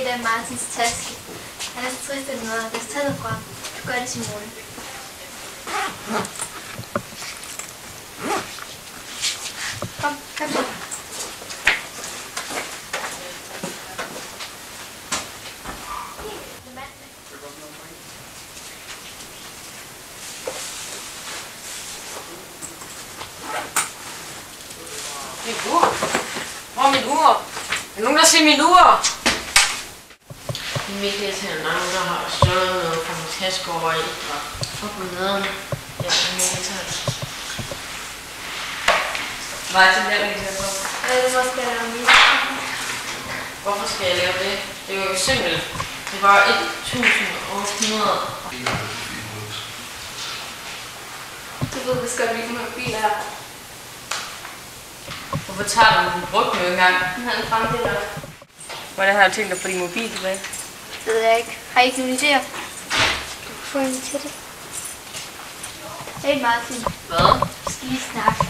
set af Martins taske. Han er så trist af noget. Lad os tage det fra. Du gør det, Simone. Kom, kom så. Mit ur? Hvor er mit ur? Er der nogen, der ser mit ur? Det er virkelig irriterende, når nogen, der har stjålet noget fra min taske over i. Op på nederen. Ja, det er virkelig irriterende. Hvad er det, der vi kan få? Hvorfor skal jeg lave mit? Hvorfor skal jeg lave det? Det er jo simpelt. Det var 1.800. Du ved vist godt, hvilken mobil er. Hvorfor tager du den brugt med engang? Han fremdeler. Hvordan har du tænkt dig at få din mobil tilbage? Det ved jeg ikke. Har I ikke nogen idéer? Du kan få en til det. Hey Martin. Hvad? Vi skal lige snakke.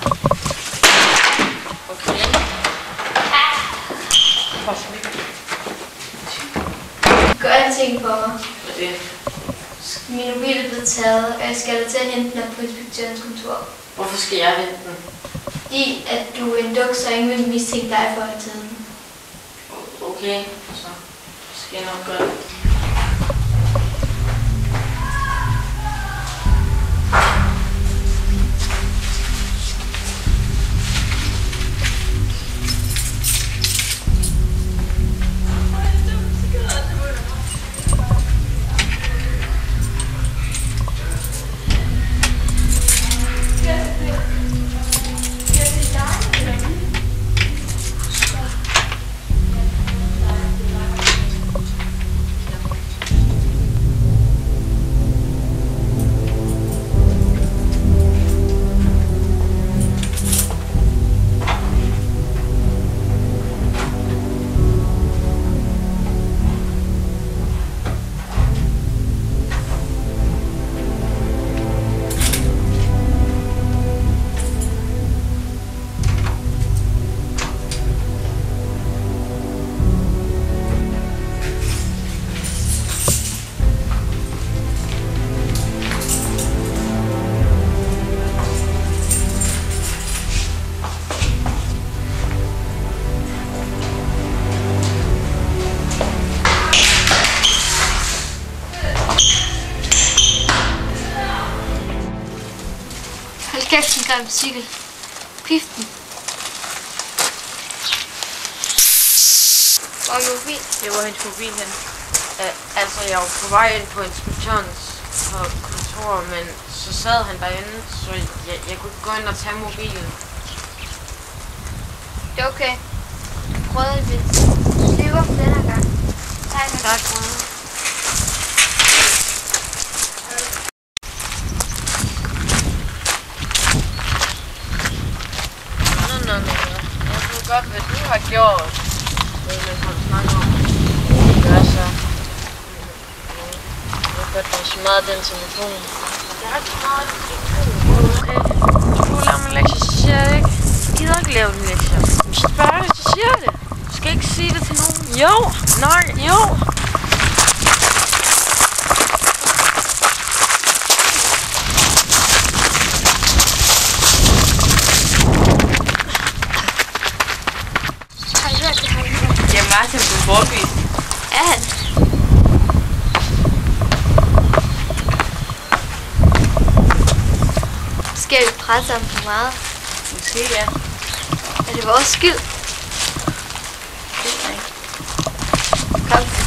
Okay. Gør en ting for mig. Hvad er det? Min mobil er blevet taget, og jeg skal til at hente den op på inspektørens kontor. Hvorfor skal jeg hente den? Fordi at du er en duk, så ingen vil mistænke dig for at have taget den. Okay, så skal jeg nok gøre det. Kæft, en grim cykel. Pif den. Hvor er min mobil? Det var hendes mobil hen. Altså, jeg var på vej ind på inspektørens kontor, men så sad han derinde, så jeg kunne ikke gå ind og tage mobilen. Det er okay. Prøv lidt. Du slipper for den her gang. Tak. Jeg ved godt, hvad du har gjort. Det er man snakke om. Det gør så. Jeg har godt været smadret den telefon. Jeg har ikke smadret den telefon. Okay. Du kunne lave min lektie, så siger jeg ikke. Jeg gider ikke lave din lektie. Så spørger jeg, så siger jeg det. Du skal ikke sige det til nogen. Jo. Nej. Jo. Martin blev bortvist. Er han? Skal vi presse ham for meget? Måske ja. Er det vores skyld? Det er ikke. Kom.